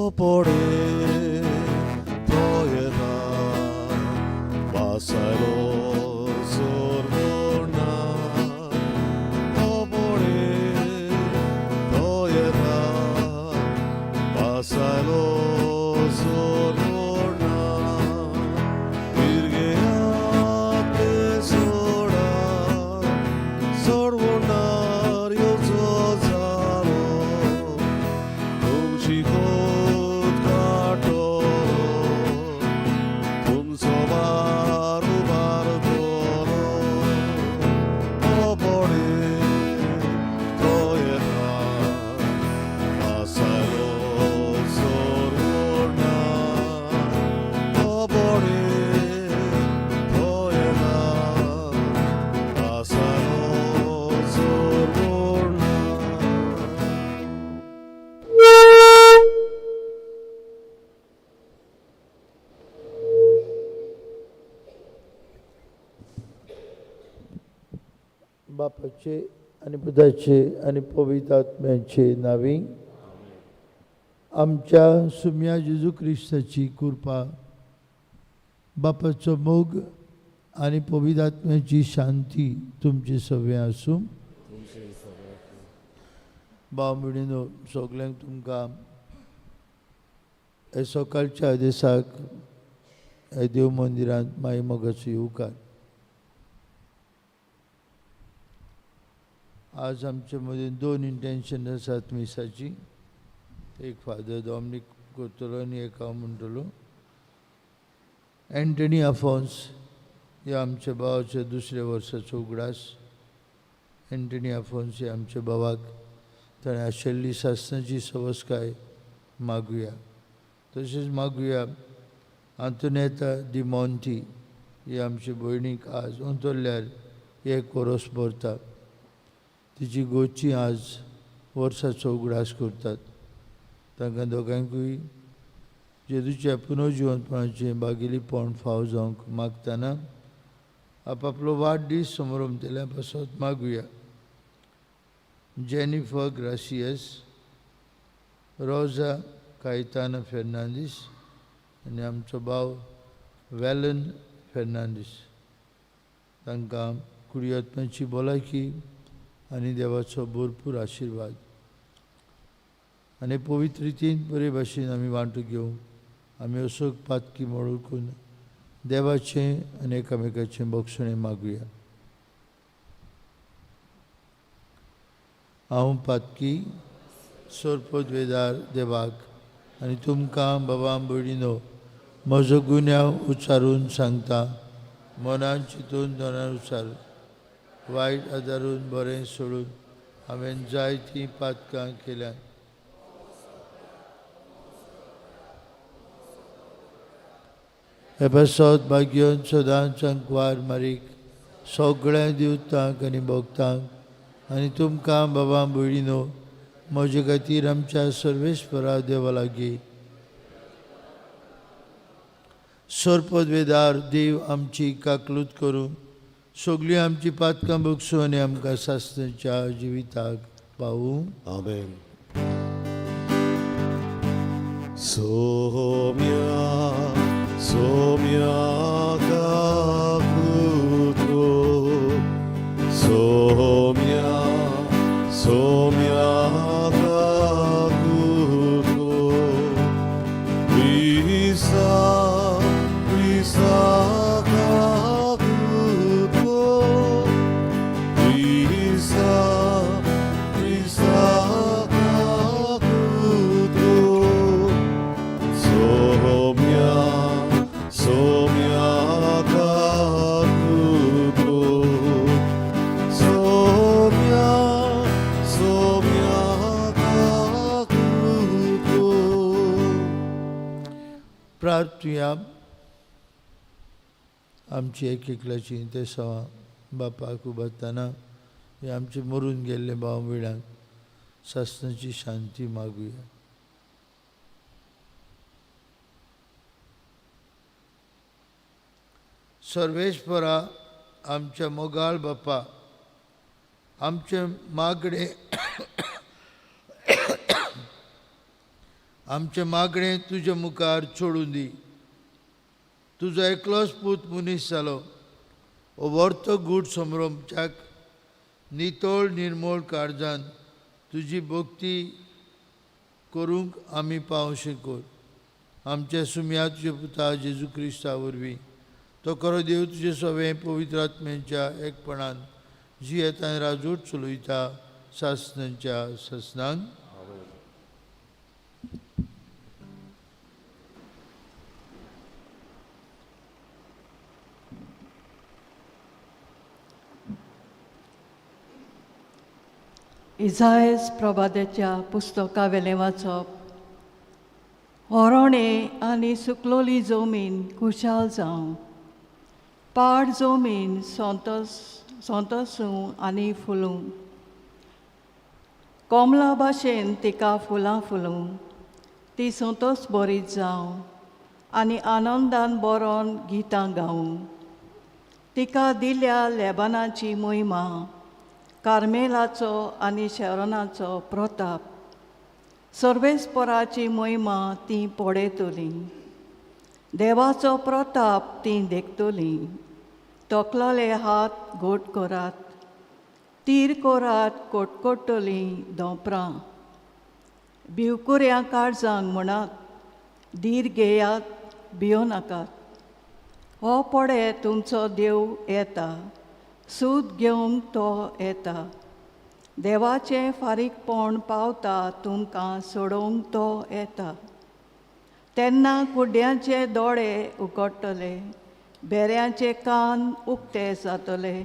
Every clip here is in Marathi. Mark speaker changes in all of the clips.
Speaker 1: Opore Toyena Basalo Sorgona Opore Toyena Basalo Sorgona Virgeate Sora Sorgonario Zozalo Tumchiko
Speaker 2: बापाचे आणि पुताचे आणि पवित्र आत्म्याचे नावे आमच्या सुम्या जेजू ख्रिस्ताची कृपा बापाचो मोग आणि पवित्र आत्म्याची शांती तुमचे सगळे आसूं भाव भयणीनो सगळ्यांक तुमकां हे सकाळच्या दिसाक हे देव मंदिरांत माई मोगाचो येवकार. आज आमच्या मदीं दोन इंटेन्शन आसात मिसाची. एक फादर डॉमिनिक करतलो आनी एक हांव म्हणटलो. एंटनी आफोन्स हे आमच्या भावाच्या दुसऱ्या वर्साचो उगडास. एंटनी आफोन्स हे आमच्या भावाक ताणें आशिल्ली सासणाची सवस्काय मागुया. तशेंच मागुया आंतोनेता दी मॉन्टी ही आमच्या भयणीक आज अंतरल्यार एक वरोस भरता. तिची गोची आज वर्साचो उगडास करतात. तांकां दोगांकूय जेजूच्या पुनर्जिवंतपणाचे बागिलीपण फाव जावंक मागतना आपापलो वाडदीस समारंभतेल्या पासत मागुया. जेनिफर ग्रासियस, रोजा कायताना फेर्नांदीस आनी आमचो भाव वेलन फेर्नांदीस तांकां कुडियत्म्याची भलायकी आनी देवाचो भरपूर आशिर्वाद आनी पवित्र रितीन बरे भाशेन आमी वांटो घेवंक आमी असोक पातकी मोडकून देवाचें आनी एकामेकाचें बक्षणें मागुया. हांव पातकी सोरपदवेदार देवाक आनी तुमकां बाबा भयणीनो म्हजो गुन्यांव उच्चारून सांगता. मनान चिंतून दोनार उच्चार वायट आदारून बरें सोडून हांवें जायतीं पातकां केल्यात. हे पासत भाग्योन सदांच वार मारीक सगळ्या दिवतांक आनी भोगतांक आनी तुमकां बाबा भयणीनो म्हजे खातीर आमच्या सर्वेस्परा देवा लागीं सोरपदवेदार देव आमची काकलूत करूं सगळीं आमची पातकां भोगसूं आनी आमकां सासणाच्या जिविताक पावूं.
Speaker 1: आमेन. सोम्या सोम्या काकुतो सोम्या सोम्या काकुतो प्रिसा प्रिसा काकुतो प्रिसा प्रिसा काकुतो सोम्या सोम्या काकुतो सोम्या सोम्या काकुतो.
Speaker 2: प्रार्थया आमची एकल्याची ते सवा बापाक उबारतना हे आमचे मरून गेल्ले भाव भयणांक सासणाची शांती मागुया. सर्वेश्वरा आमच्या मोगाळ बापा आमचे मागणे आमचे मागणे तुजे मुखार सोडून दी. तुजो एकलोच पूत मनीस जालो. व्हरतो गूढ समरोमच्याक नितोळ निर्मोळ काळजान तुजी भक्ती करूंक आमी पावशे कर. आमच्या सुम्या तुजे पुता जेजू क्रिस्ता वरवीं तो खरो देव तुजे सवे पवित्र आत्म्याच्या एकपणान जी येता राजूट चलयता सासणांच्या ससनान.
Speaker 3: इसायस प्रभाताच्या पुस्तका वेलें वाचप. हरोणे आनी सुकलोली जमीन खुशाल जावं. पाड जमीन सोंतसूं आनी फुलूं. कोमला भाशेन तिका फुलां फुलूं. ती सोंतोस बरीच जावं आनी आनंदान बरोन गितां गावूं. तिका दिल्या लेबानाची मोहिमा, कार्मेलाचो आनी शेरोनाचो प्रताप. सर्वेस्पराची मोहिमा ती पळयतली. देवाचो प्रताप ती देखतली. तोकलोले हात घोट करात. तीर करात कोटकोटली दोंपरां. भिवकुऱ्या काळजांक म्हणात, धीर घेयात भियो नाकात. हो पडे तुमचो देव येता. सूत घेवंक तो येता. देवाचें फारीकपण पावता तुमकां सोडोवंक तो येता. तेन्ना कुड्ड्यांचे दोळे उगडटले, बेऱ्यांचे कान उक्ते जातले.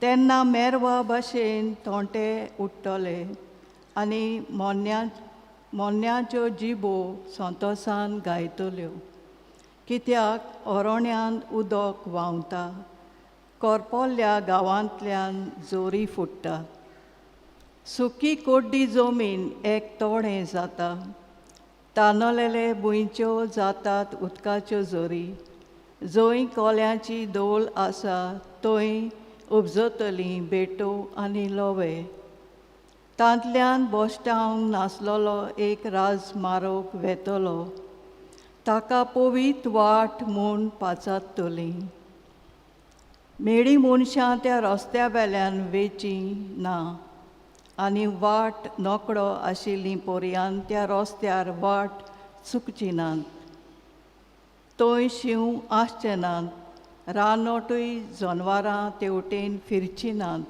Speaker 3: तेन्ना मेरवा भाशेन तोंटे उठटले आनी मोन्याच्यो जिबो संतोसान गायतल्यो. कित्याक अरोण्यान उदक व्हांवता. करपोल्ल्या गांवांतल्यान जोरी फुट्टा. सुकी कोड्डी जमीन एक तोडें जाता. तांदलेले भुंयच्यो जातात उदकाच्यो जोरी. जंय कोल्याची दोल आसा थंय उपजतलीं बेटो आनी लोवे. तांतल्यान बोश्टावंक नासलोलो एक राज मारोग वेतलो. ताका पवीत वाट म्हूण पाचातली. मेडी मनशां त्या रस्त्या वेल्यान वेची ना आनी वाट नोकडो आशिल्लीं पोरयान त्या रस्त्यार वाट चुकची नात. थंय शिव आसचे नात. रानोटूय जनवारां तेवटेन फिरची नात.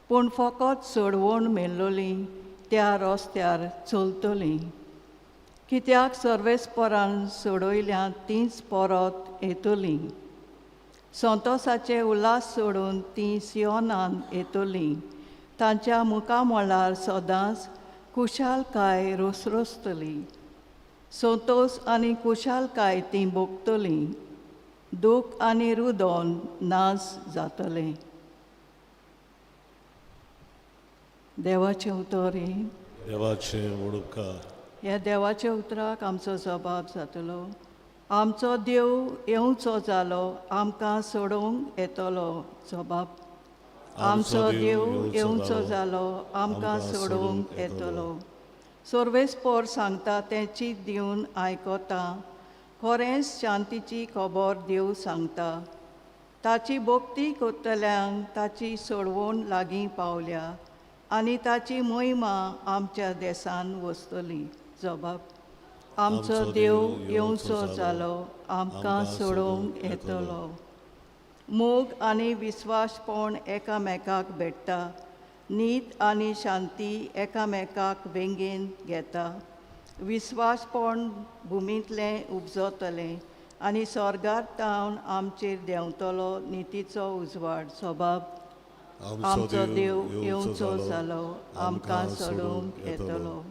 Speaker 3: पूण फकत सोडवण मेल्लोलीं त्या रस्त्यार चलतलीं. कित्याक सर्वेस्परान सोडयल्यां तींच परत येतलीं. संतोसाचे उल्हास सोडून तीं सियोनान येतलीं. तांच्या मुखामळार सदांच खुशालकाय रोसरोसतली. संतोस आनी खुशालकाय तीं भोगतलीं. दूख आनी रुदोन नास जातलें. देवाचें उतर.
Speaker 1: देवाचे वडुपकार.
Speaker 3: ह्या देवाच्या उतराक आमचो जबाब जातलो. आमचो देव येवचो जालो आमकां सोडोवंक येतलो. जबाब. आमचो देव येवचो जालो आमकां सोडोवंक येतलो. सर्वेस्पर सांगता तें चीत दिवन आयकोता. खरेंच शांतीची खबर देव सांगता. ताची भक्ती करतल्यांक ताची सोडवण लागीं पावल्या आनी ताची मोहिमा आमच्या देसान वचतली. जबाब. आमचो देव येवचो जालो आमकां सोडोवंक येतलो. मोग आनी विस्वासपण एकामेकाक भेटता. नीत आनी शांती एकामेकाक वेंगेन घेता. विस्वासपण भुमींतलें उपजतलें आनी स्वर्गांतावन आमचेर देंवतलो नितीचो उजवाड. जबाब. आमचो देव येवचो जालो आमकां सोडोवंक येतलो.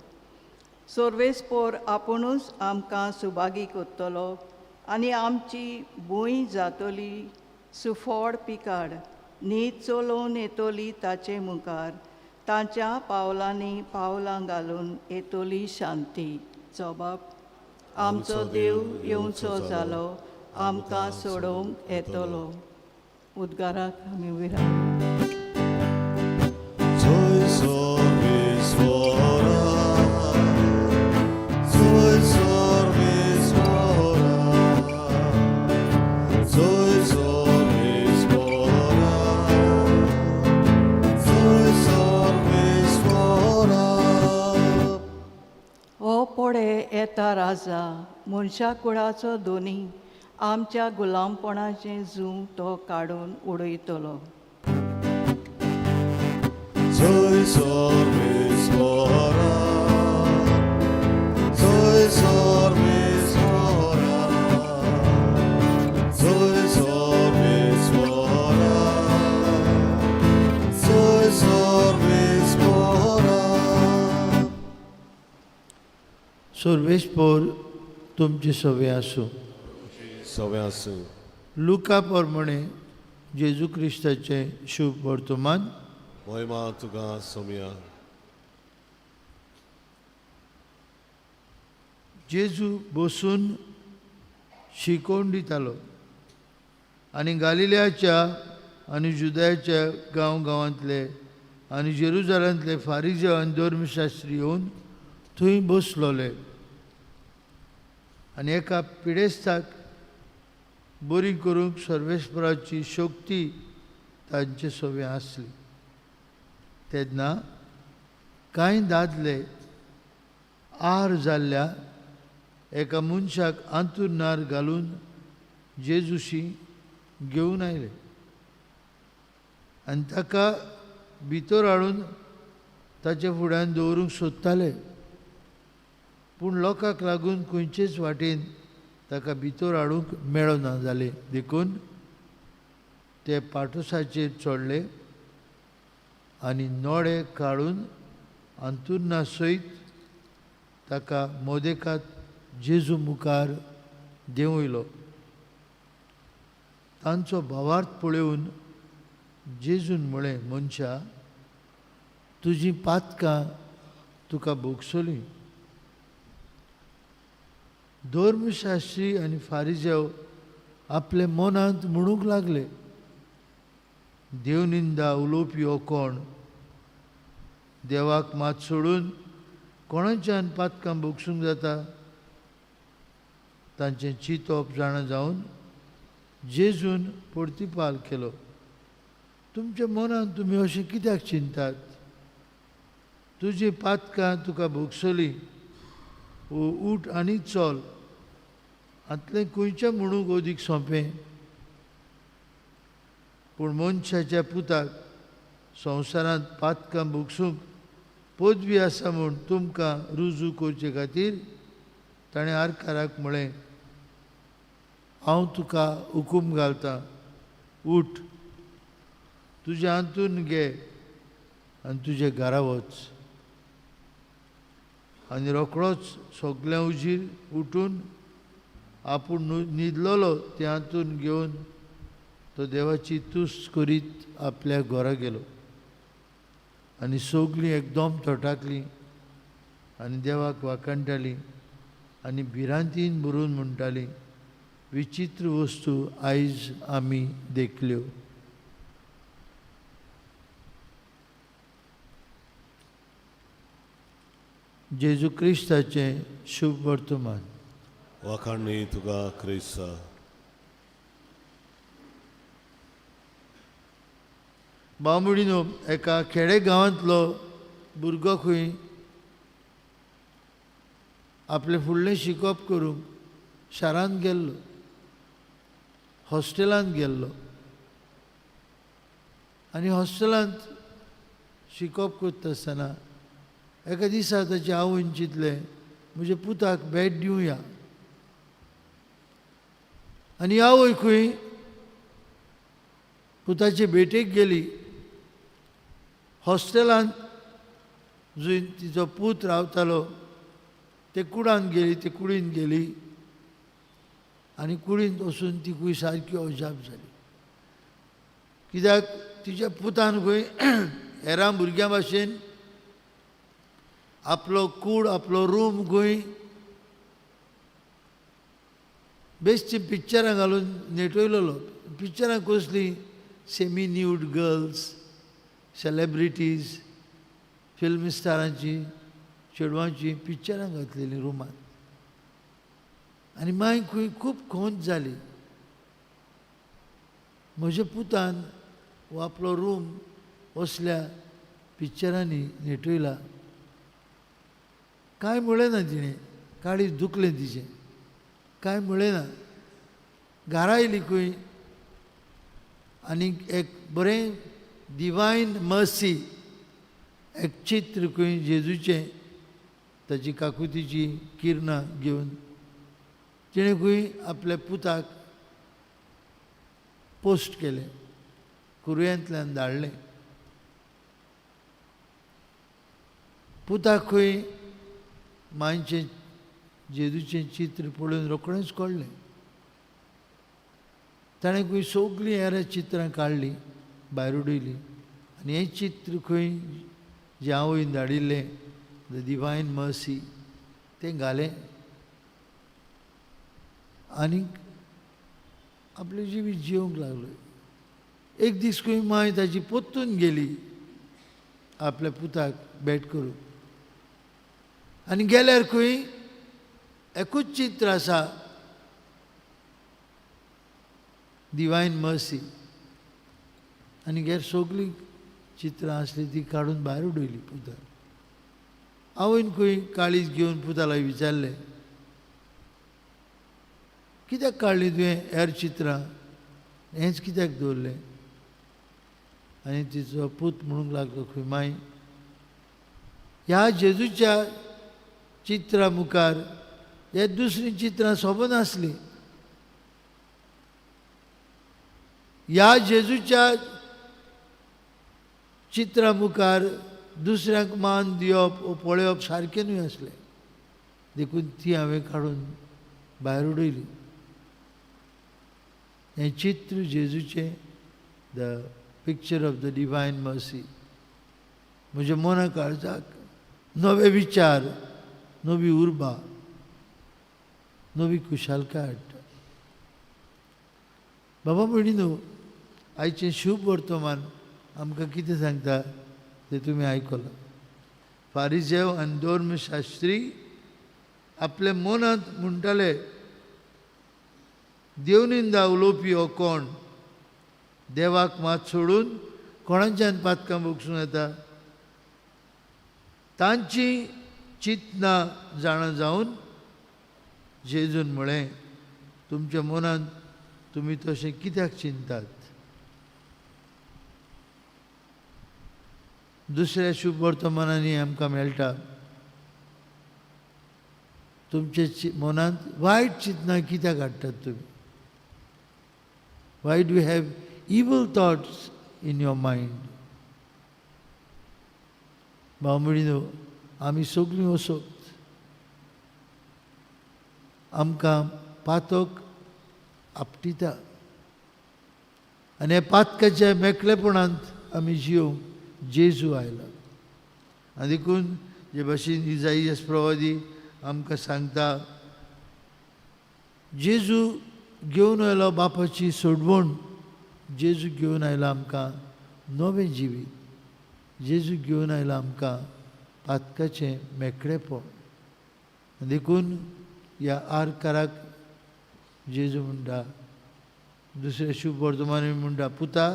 Speaker 3: सर्वेस्पर आपुणूच आमकां सुभागी करतलो आनी आमची भूंय जातली सुफोड पिकाड. न्हीद चलोवन येतली ताचे मुखार. तांच्या पावलांनी पावलां घालून येतली शांती. जबाब. आमचो देव येवचो जालो आमकां सोडोवंक येतलो. उद्गाराक आमी विराम.
Speaker 1: Soy sorrisvora,
Speaker 3: कोडे येता राजा मनशा कुळाचो दोनी आमच्या गुलामपणाचें जूं तो काडून उडयतलो.
Speaker 1: Soy sorbes ora, soy sorbes ora, soy sorbes ora, soy sorbes ora.
Speaker 2: सर्वेस्पोर तुमची सवय आसूं.
Speaker 1: सव्यासु
Speaker 2: लुका प्रमाणे जेजू क्रिस्ताचें शुभ वर्तमान.
Speaker 1: महिमा तुका सोम्या.
Speaker 2: जेजू बसून शिकोवन दितालो आनी गालिल्याच्या आनी जुदयाच्या गांवांतले आनी जेरुजालेमांतले फारिझेव आनी धर्मशास्त्री येवन थंय बसलोले. आनी एका पिडेस्ताक बरी करूंक सर्वेस्पराची शक्ती तांचे सवय आसली. तेन्ना कांय दादले आहार जाल्ल्या एका मनशाक अंथरुणार घालून जेजूशी घेवन आयले आनी ताका भितर हाडून ताच्या फुड्यान दवरूंक सोदताले. पूण लोकांक लागून खंयचेच वाटेन ताका भितर हाडूंक मेळना जालें. देखून ते पाटोसाचेर चडले आनी नोडे काडून अंथरुणा सयत ताका मोदेकात जेजू मुखार देंवयलो. तांचो भावार्थ पळोवन जेजून म्हळें, मनशा, तुजीं पातकां तुका भोगसलीं. धर्मशास्त्री आनी फारिझेव आपले मनांत म्हणूंक लागले, देवनिंदा उलोवपी हो कोण? देवाक मात सोडून कोणाच्यान पातकां भोगसूंक जाता? तांचें चिंतप जाणा जावन जेजून परतिपाल केलो. तुमच्या मनांत तुमी अशें कित्याक चिंतात? तुजी पातकां तुका भोगसलीं. उठ आनी चल. हातलें खंयचें म्हणूंक अदीक सोंपें? पूण मनशाच्या पुताक संवसारांत पातकां भोगसूंक पदवी आसा म्हूण तुमकां रुजू करचे खातीर ताणें आरकाराक म्हळें, हांव तुका हुकूम घालतां, उठ, तुजें अंथरूण घे आनी तुजे घरा वच. आनी रोखडोच सगळें उजीर उठून आपूण न्हिदलोलो तें अंथरूण घेवन तो देवाची तुस्त करीत आपल्या घरा गेलो. आनी सगळीं एकदम तटाकलीं आनी देवाक वाकणटालीं आनी भिरांतीन भरून म्हणटालीं, विचित्र वस्तू आयज आमी देखल्यो. जेजू क्रिस्ताचें शुभ वर्तमान.
Speaker 1: वाखाणणी तुका क्रिस्ता.
Speaker 2: बामणीनो, एका खेडे गांवांतलो भुरगो खंय आपलें फुडलें शिकप करूंक शारांत गेल्लो, हॉस्टेलांत गेल्लो. आनी हॉस्टेलांत शिकप करता आसतना एका दिसा ताचे आवयन चिंतलें, म्हज्या पुताक भेट दिवया. आनी आवय खंय पुताचे भेटेक गेली. हॉस्टेलांत जंय तिचो पूत रावतालो ते कुडांत गेली, ते कुडींत गेली आनी कुडींत वचून ती खंय सारकी अजाप जाली. कित्याक तिच्या पुतान खंय हेरां भुरग्यां भाशेन आपलो कूड, आपलो रूम खंय बेश्टी पिक्चरां घालून नेटयलोलो. पिक्चरां कसलीं? Semi nude girls, celebrities, film स्टारांची, चेडवांची पिक्चरां घातलेलीं रुमांत. आनी माय खंय खूब खोंत जाली. म्हज्या पुतान हो आपलो रूम असल्या पिक्चरांनी नेटयला. कांय म्हळें ना तिणें. काळीज दुखलें तिचें, कांय म्हळेना. घरा येयली खंय आनीक एक बरें डिवायन मर्सी एक चित्र खंय जेजूचें ताची काकुतीची किरणां घेवन तिणें खंय आपल्या पुताक पोस्ट केलें, कुरयांतल्यान धाडलें. पुताक खंय मांयचें जेजूचें चित्र पळोवन रोखडेंच कळ्ळें. ताणें खंय सगळीं हेर चित्रां काडलीं, भायर उडयलीं, आनी हें चित्र खंय जें आवयन धाडिल्लें द डिवायन मर्सी तें घालें आनीक आपलें जिवीत जिवंक लागलो. एक दीस खंय मांय ताची पोत्तून गेली आपल्या पुताक भेट करूंक, आनी गेल्यार खंय एकूच चित्र आसा, डिवायन मर्सी, आनी हेर सगळीं चित्रां आसलीं ती काडून भायर उडयली पुताक. आवयन खंय काळीज घेवन पुताला विचारलें, कित्याक काडलीं तुवें हेर चित्रां, हेंच कित्याक दवरलें? आनी तिचो पूत म्हणूंक लागलो, खंय माय, ह्या जेजूच्या चित्रा मुखार हे दुसरीं चित्रां सोबनासलीं. ह्या जेजूच्या चित्रा मुखार दुसऱ्यांक मान दिवप वो पळोवप सारकें न्हय आसलें. देखून ती हांवें काडून भायर उडयली. हें चित्र जेजूचें, the picture of the divine mercy, म्हज्या मना काळजाक नवे विचार, नवी उर्बा, नवी कुशालकाय हाडटा. बाबा भयणीनो, आयचें शुभ वर्तमान आमकां कितें सांगता तें तुमी आयकलां. फारिजेव आनी धर्मशास्त्री आपल्या मनांत म्हणटाले, देवनिंदा उलोवपी हो कोण? देवाक मात सोडून कोणाच्यान पातकां भोगसूं येता? तांची चिंतना जाणा जावन जेजून म्हळें, तुमच्या मनांत तुमी तशें कित्याक चिंतात? दुसऱ्या शुभ वर्तमानांनी आमकां मेळटा, तुमच्या मनांत वायट चिंतना कित्याक हाडटात तुमी? वाय डू हॅव इवल थॉट्स इन युअर मायंड? भाव भयणीनो, आमी सगळीं वसोत आमकां पातक आपटिता, आनी ह्या पातकाच्या मेकळेपणांत आमी जिवंक जेजू आयला. आनी देखून जे भाशेन इजाईयास प्रवादी आमकां सांगता, जेजू घेवन आयलो बापाची सोडवण, जेजू घेवन आयला आमकां नवें जिवीत, जेजू घेवन आयला आमकां पातकाचें मेकळेपण. देखून ह्या आरकाराक जेजू म्हणटा, दुसऱ्या शुभ वर्तमानी म्हणटा, पुता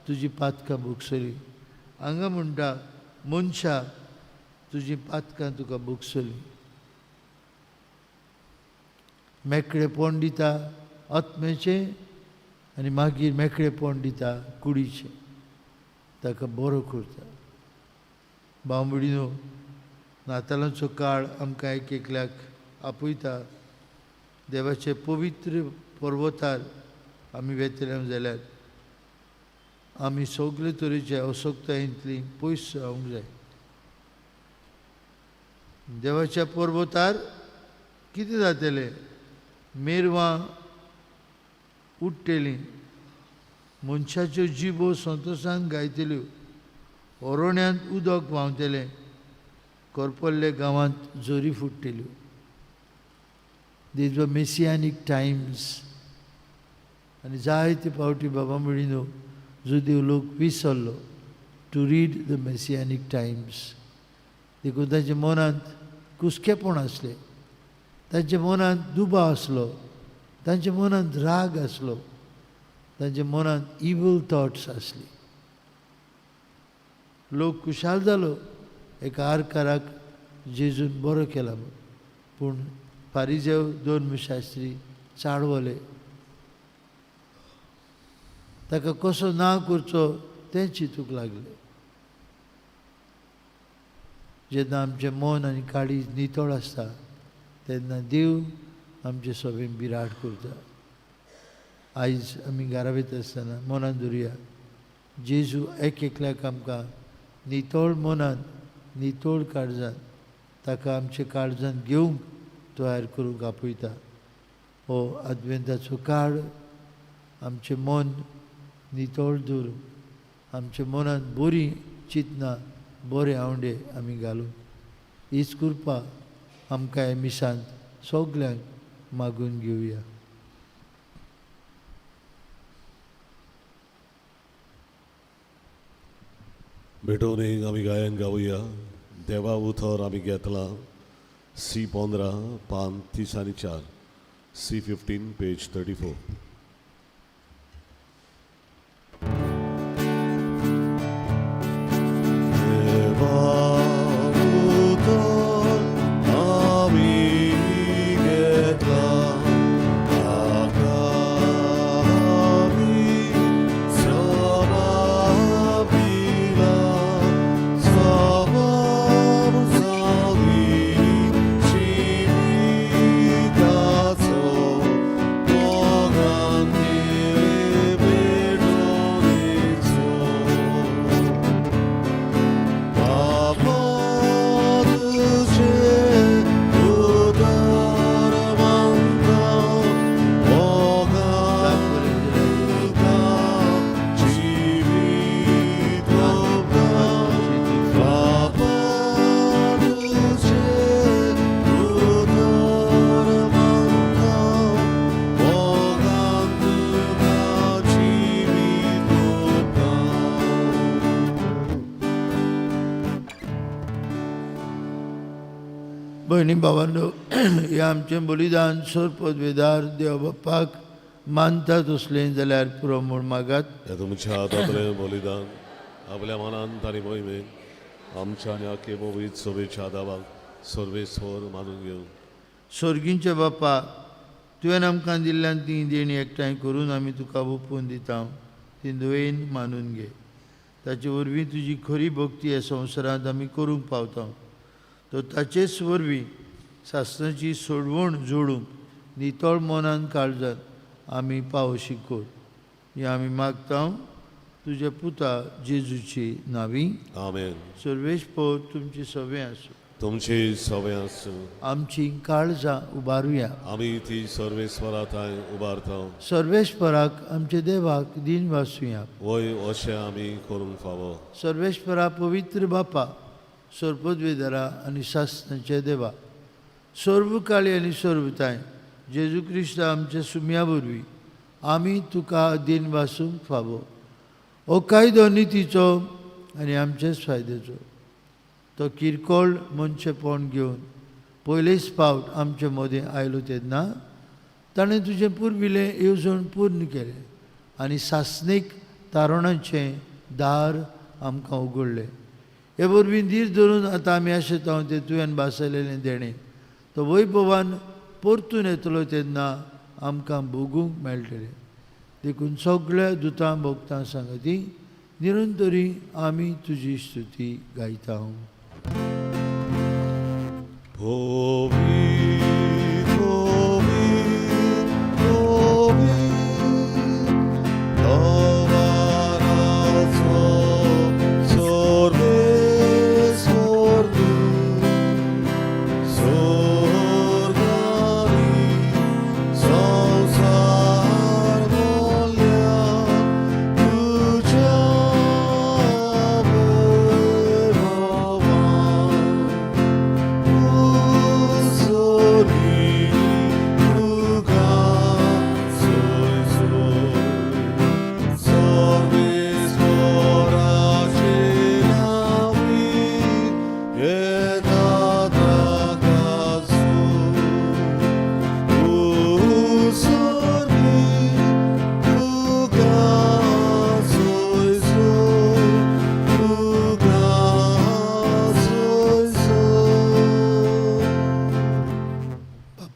Speaker 2: तुजी पातकां भोगसली. हांगा म्हणटा, मनशा तुजी पातकां तुका भोगसली. मेकळेपण दिता आत्मेचें आनी मागीर मेकळेपण दिता कुडीचें, ताका बरो करता. भाव भयणीनो, नातालांचो काळ आमकां एक एकल्याक आपयता. देवाचे पवित्र पर्वतार आमी वेतले जाल्यार आमी सगळे तरेच्या असक्तायेंतली पयस रावंक जाय. देवाच्या पर्वतार कितें जातलें? मेरवां उडटलीं, मनशाच्यो जिबो संतोशान गायतल्यो, ओरोण्यांत उदक व्हांवतलें, करपल्ले गांवांत जोरी फुट्टल्यो. These were Messianic times. आनी जायते फावटी बाबा भयणीनो, जुदेव लोक विसरलो टू रीड द मेसियानीक टायम्स. देखून तांच्या मनांत कुसकेपण आसलें, तांच्या मनांत दुबाव आसलो, तांच्या मनांत राग आसलो, तांच्या मनांत इवल थॉट्स आसली. लोक कुशाल जालो, एका आरकाराक जेजून बरो केला, पूण फारिजेव धर्मशास्त्री चाळवले. ताका कसो ना करचो तें चिंतूंक लागले. जेन्ना आमचें मन आनी काळीज नितळ आसता तेन्ना देव आमचे सभेन बिराड करता. आयज आमी घरा वयता आसतना मनान धरुया, जेजू एकल्याक आमकां नितळ मनान नितळ काळजान ताका आमच्या काळजान घेवंक तयार करूंक आपयता. हो अद्वेंताचो काळ आमचें मन नितळ दवरूंक, आमच्या मनान बरी चिंतना बरे आवंडे आमी घालून हीच कृपा आमकां ह्या मिसांत सगल्यांक मागून घेवया.
Speaker 1: भेटून एक आमी गायन गावया. देवा उतर आमी घेतला. C15 पान 30 आणि 4, C15 पेज 34.
Speaker 2: भयणी भावांनो, हे आमचें बलिदान सोर पदवेदार देव बाप्पाक मानता तसलें जाल्यार पुरो म्हूण मागात.
Speaker 1: हे तुमच्या हातांतलें बलिदान आपल्या मनांत आनी मोहिमेंत आमच्या आनी आख्खे मोवीत सभेच्या दावाक सर्वेस्वर मानून घेवन.
Speaker 2: स्वर्गींचे बाप्पा, तुवें आमकां दिल्ल्यान ती देणी एकठांय करून आमी तुका ओपून दिता. ती तुवें मानून घे. ताचे वरवीं तुजी खरी भक्ती ह्या संवसारांत आमी करूंक पावता. तो ताचेच वरवीं सासणाची सोडवण जोडूंक नितळ मनान काळजान आमी पावशी कर. हें आमी मागता तुज्या पुता जेजूची नांवी.
Speaker 1: आमेन.
Speaker 2: सर्वेस्पर तुमची सवय आसूं.
Speaker 1: तुमची सवय आसूं.
Speaker 2: आमची काळजां उबारुया.
Speaker 1: आमी ती सर्वेस्वरांताय उबारता.
Speaker 2: सर्वेस्पराक आमच्या देवाक दिन वासुया.
Speaker 1: वय अशें आमी करूंक फावो.
Speaker 2: सर्वेस्परा पवित्र बापा, सर्पद्वेदारा आनी सासणाचे देवा, सर्व काळी आनी सर्वताय जेजू क्रिस्त आमच्या सुम्या वरवीं आमी तुका दिन वासूंक फावो. हो कायदो नितीचो आनी आमचेच फायद्याचो. तो किरकोळ मनशेपण घेवन पयलेच फावट आमचे मदें आयलो तेन्ना ताणें तुजें पुर्विलें येवजण पूर्ण केलें आनी सासणीक तारणाचें दार आमकां उगडलें. हे वरवीं दीस धरून आतां आमी आशेता तें तुवें बासयलेलें देणें तो वैभवान परतून येतलो तेन्ना आमकां भोगूंक मेळटलें. देखून सगळ्या दुतां भोगतां सांगती निरंतरी आमी तुजी स्तुती गायता.
Speaker 1: So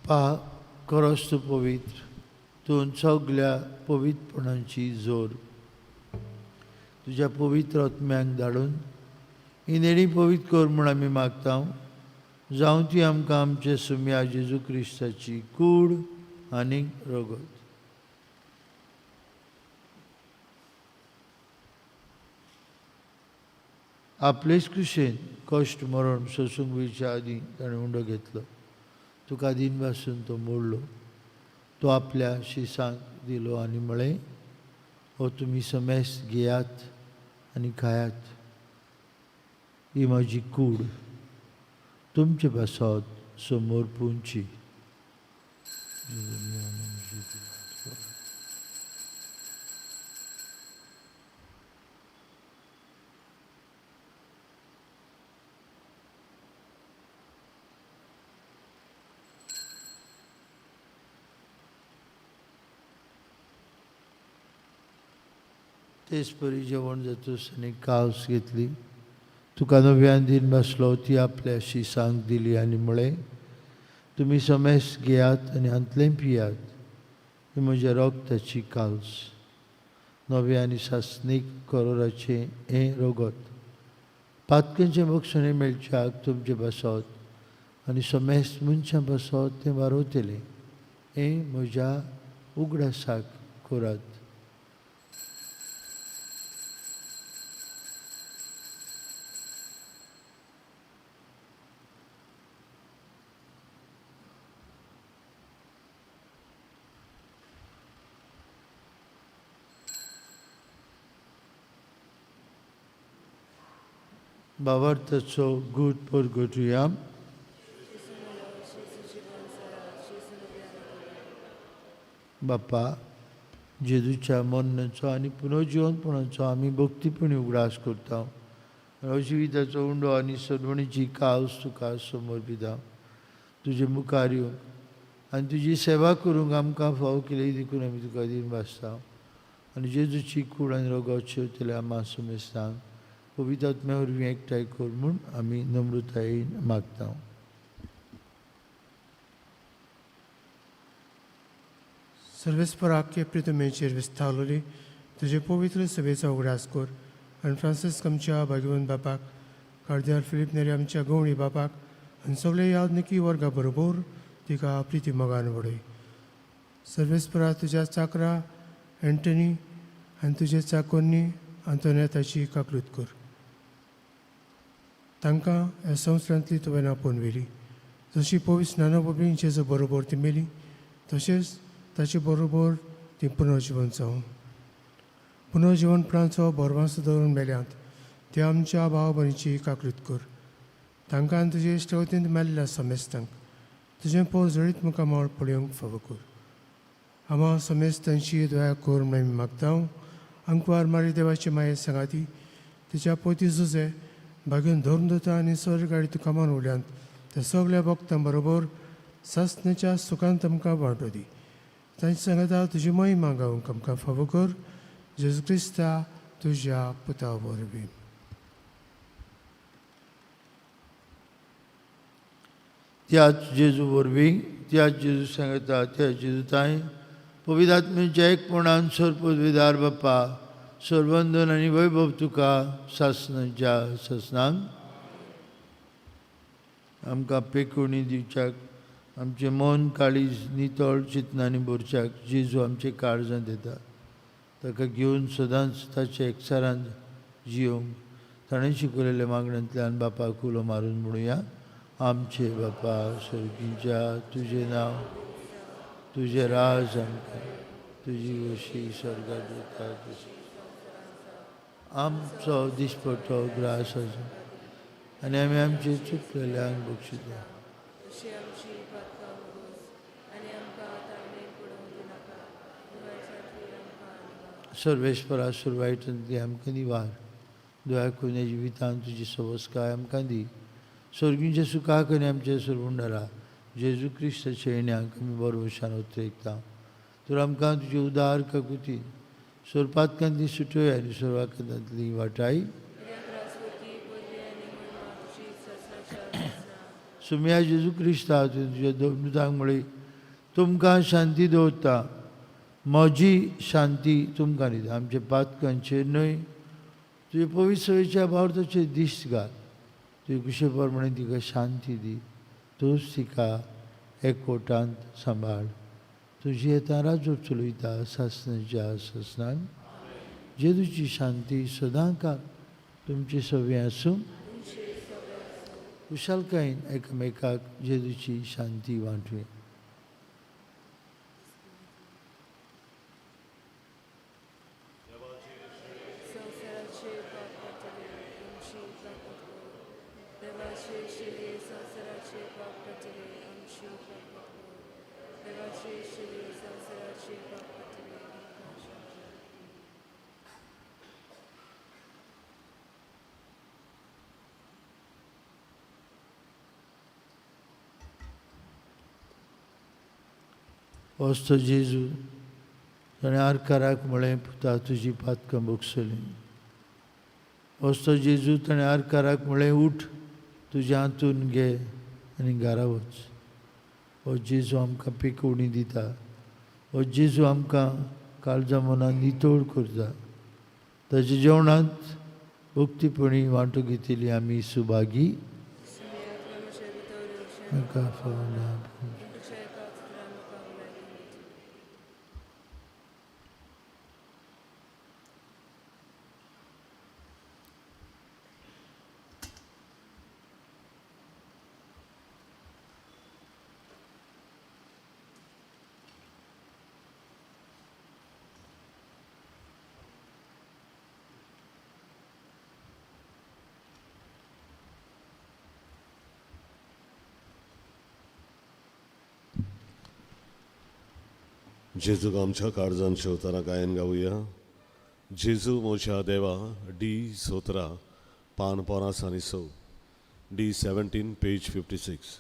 Speaker 2: पहा, खरोच तूं पवित्र, तूं सगळ्या पवित्रपणाची जोर तुज्या पवित्र आत्म्याक धाडून ही नेणी पवित्र कर म्हूण आमी मागता. जावं ती आमकां आमचे सुम्या जेजू क्रिस्ताची कूड आनीक रगत. आपलेच कुशेन कश्ट मरण सोसूंक वयच्या आदीं ताणें उंडो घेतलो. तुका दिन पासून तो मोडलो. तो आपल्या शिसांक दिलो आनी म्हळें, हो तुमी समेस्त घेयात आनी खायात. ही म्हजी कूड तुमचे पासत समोर पुंची. तेच परी जेवण जातूस आनी कास घेतली. तुका नव्यान दिन बसलो ती आपल्या शिसांक दिली आनी म्हळें, तुमी समेस्त घेयात आनी हांतलें पियात. ही म्हज्या रोगताची काल्स, नवे आनी सासणीक करोराचें हें रगत. पातकेंचें भक्षण मेळच्याक तुमचे बसत आनी समेस्त मनशां बसत तें वारोतलें. हें म्हज्या उगडासाक करात. भावार्थाचो घूट परगटुया. बापा, जेजूच्या मरणाचो आनी पुनर्जिवनपणाचो आमी भक्तीपणी उगडास करता. जिविताचो उंडो आनी सदवणीची कास तुका समोर पिता. तुजे मुखार येवंक आनी तुजी सेवा करूंक आमकां फाव केली देखून आमी तुका दिन भासता. आनी जेजूची कूड आनी रगत शेवतले आम्हा समेस्तांक पवित्र आत्म्या वरवीं एकठांय कर म्हूण आमी नम्रतायेन मागता.
Speaker 4: सर्वेस्पराक्य प्रितमेचेर विस्तारलेली तुजे पवित्र सभेचो उगडास कर आनी फ्रांसीस आमच्या भाग्यवंत बापाक, कार्दिनाल फिलीप नेरी आमच्या गवळी बापाक आनी सगळे यादनिकी वर्गा बरोबर तिका प्रिती मोगान वडय. सर्वेस्परा तुज्या चाकरा एंटनी आनी तुजे चाकोनी आंतोनेताची काकलूत कर. तांकां ह्या संवसारांतली तुवें आपोवन व्हेली. जशी पवित्र ज्ञानोबीन जेजू बरोबर ती मेली, तशेंच ताचे बरोबर ती पुनर्जीवन जावं. पुनर्जीवनपणाचो भरवंस दवरून मेल्यांत ते आमच्या भाव भयणीची काकलूत कर. तांकां आनी तुजे इश्टवतींत मेल्ल्या समेस्तांक तुजें पोर जळीत मुखामळ पळोवंक फावो कर. आम्हा समेस्तांची दया कर म्हूण आमी मागता. अंकवार मारी देवाची माये सांगाती तिच्या पोती झुजे भाग्यून धरून दोता आनी स्वर्गाडी तुका मान उल्यांत त्या सगळ्या भक्तां बरोबर सासणेच्या सुखांत आमकां वांटो दी. तांची सांगता तुजी महिमा गावंक आमकां फावो कर. जेजू क्रिस्ता तुज्या पुता वरवीं.
Speaker 2: त्याच जेजू वरवीं, त्याच जेजू सांगता, त्या जेजू तांय पवित्र आत्म्याच्या एकपणान सर पदवीदार बाप्पा, सर्वंदन आनी वैभव तुका सासणाच्या सासणांक आमकां पेकोणी दिवच्याक, आमचें मन काळीज नितळ चिंतनांनी भरच्याक जेजू आमचे काळजांत येता. ताका घेवन सदांच ताच्या एकचारान जियोंक ताणें शिकयलेल्या मागण्यांतल्यान बापाक उलो मारून म्हणुया. आमचे बापा सर्गीच्या, तुजें नांव, तुजें राज आमकां, तुजी वशी स्वर्गांत येता. आमचो दिसपट्टो ग्रास आसा आनी आमी आमचे चुकलेल्यांक बक्षिता. सर्वेस्परा सुरवायतांतली आमकां निवार. दया करून ह्या जिवितांत तुजी सवस्काय आमकां दी. सर्गींच्या सुखाक आनी आमच्या सर्वंडारा जेजू क्रिस्ताच्या येण्याक आमी भरवशान उतरयता. तर आमकां तुजी उदार काकुती सोरपातकांतली सुटय आनी सर्वांकांतली वाटाय सुम्या जेजू क्रिस्ता तुज्या दोन मृतांक म्हळी तुमकां शांती दवरता, म्हजी शांती तुमकां दिता. आमचे पातकांचेर न्हय, तुजे पवित्र सवेच्या भावताचेर दिश्ट घाल. तुजे कुशे प्रमाणे तिका शांती दी. तूंच तिका एकवटांत सांबाळ. तुजी येता राजो चलयता सासणाच्या सासणान. जेजूची शांती सदां काळ तुमचे सवे आसूं. कुशालकायेन एकामेकाक जेजूची शांती वांटुया. वस्तो जेजू ताणें आरकाराक म्हळें, पुता तुजी पातकां भोगसलीं. वस्तो जेजू ताणें आरकाराक म्हळें, उठ तुज्या हातून घे आनी घरा वच. हो जेजू आमकां पिकोवणी दिता. हो जेजू आमकां काळजा मनान नितळ करता. ताच्या जेवणांत भक्तीपणी वांटो घेतिली आमी सुभागी.
Speaker 1: जेजूक आमच्या काळजान शेवताना गायन गावुया. जेजू मोच्या देवा. D17 पान 15 आनी 6. D17 page 56.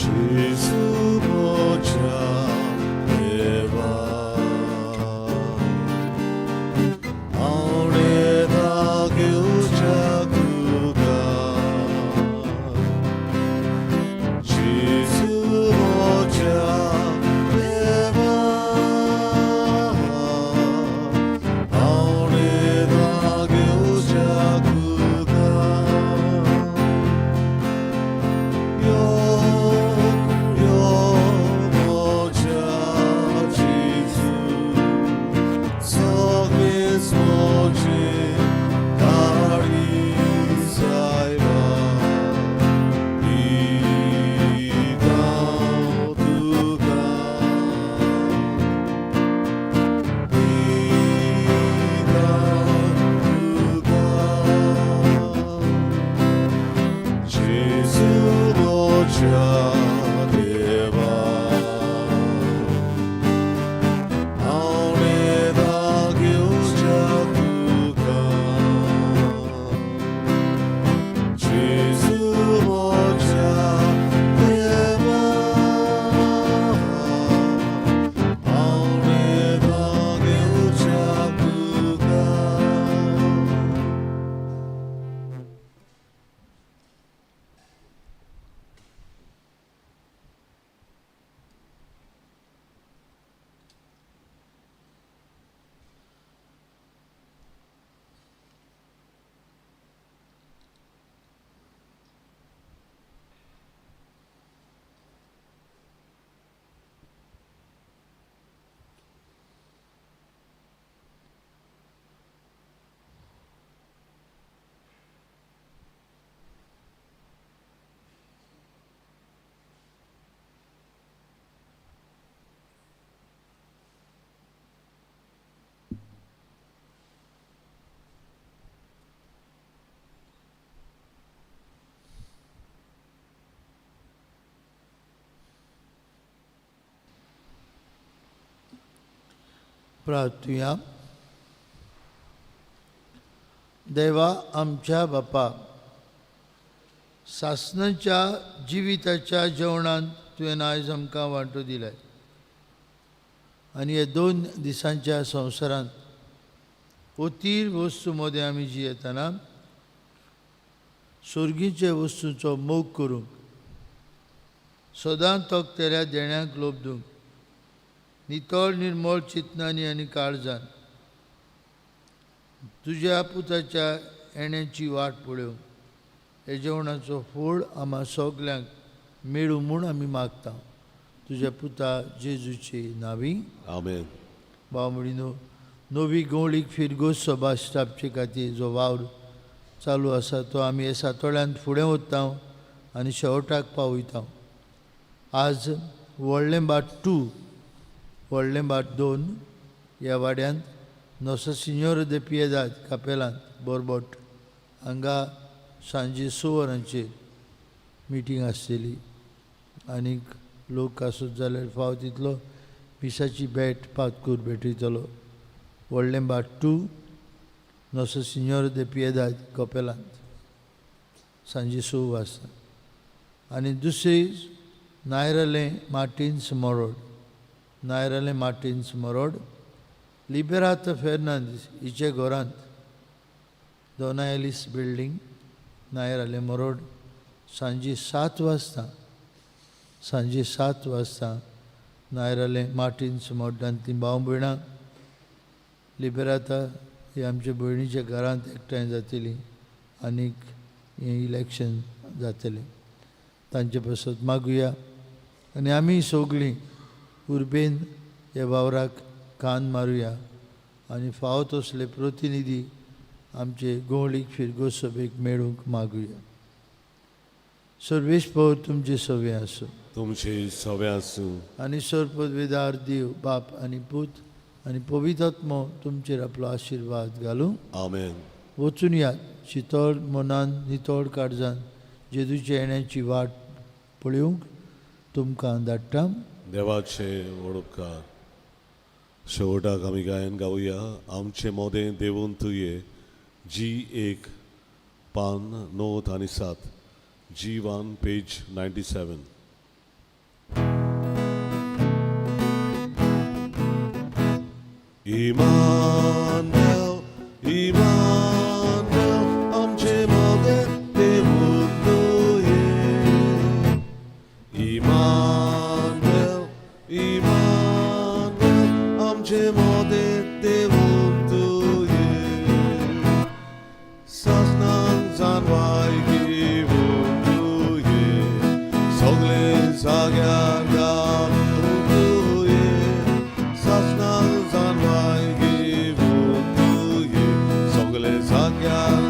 Speaker 1: जेजू मोच्या देवा. प्रार्थुया. देवा आमच्या बापा, सासणाच्या जिविताच्या जेवणांत तुवें आयज आमकां वांटो दिलाय. आनी हे 2 दिसांच्या संवसारांत
Speaker 2: अतीर वस्तूमध्ये आमी जियेतना स्वर्गीचे वस्तूंचो मोग करूंक, सदांच तोखतेल्या देण्याक लोबदूंक, नितळ निर्मळ चिंतनांनी आनी काळजान तुज्या पुताच्या येण्याची वाट पळोवंक हे जेवणाचो फळ आम्हा सगल्यांक मेळूं म्हूण आमी मागता. तुज्या पुता जेजूची नांवी
Speaker 1: आमेन.
Speaker 2: भाव भयणीनो, नवी गवळीक फिरगोस सभा स्टाफचे खातीर जो वावर चालू आसा तो आमी हे सातोळ्यांत फुडें वता आनी शेवटाक पावयता. आज व्हडलें बाट 2, व्हडलें बाट 2 ह्या वाड्यांत नोसा सिन्योर दे पिएदाद कापेलांत बोरबोट हांगा सांजे 6 वरांचेर मिटींग आसतली. आनीक लोक आसत जाल्यार फाव तितलो मिसाची भेट पातकूर भेटयतलो. व्हडलें बाट 2 नोसा सिन्योर दे पिएदाद कपेलांत सांजे 6 वाजता. आनी दुसरी नायरालें मार्टिन्स मोरोड, नायरालें मार्टिन्स मोरोड लिबेराता फेर्नांदीस हिचे घरांत दोना एलिस बिल्डींग नायरालें मोरोड सांजे 7 वाजता, सांजे 7 वाजता नायरालें मार्टिन्स मोड्डांतलीं भाव भयणां लिबेराता ही आमच्या भयणीच्या घरांत एकठांय जातलीं आनीक हें इलेक्शन जातलें. तांचे पासत मागुया आनी आमी सगळीं उर्बेन ह्या वावराक कान मारुया आनी फाव तसले प्रतिनिधी आमचे गवळीक फिरगोस सभेक मेळूंक मागुया. सर्वेस्पर तुमचे सवे आसूं.
Speaker 1: तुमचे सवे आसूं.
Speaker 2: आनी सर्पदवेदार देव बाप आनी पूत आनी पवित्र आत्मो तुमचेर आपलो आशिर्वाद घालूं.
Speaker 1: आमेन.
Speaker 2: वचून यात शितळ मनान नितळ काळजान जेजूच्या येण्याची वाट पळोवंक तुमकां धाडटा.
Speaker 1: देवाचे वडोपकार. शेवटाक आमी गायन गावया. आमचे मोदें देवून तुये G1 पान 9 आनी 7, G1 पेज 97. Immanuel, Immanuel, आमचे मोदें देवून तुये. Immanuel, Immanuel, आमचे मोदें देवून तुये. सासनांक जानवाय घेवून तुये, सगळे जाग्यार घालून तुये. सासनांक जानवाय घेवून तुये, सगळे जाग्यार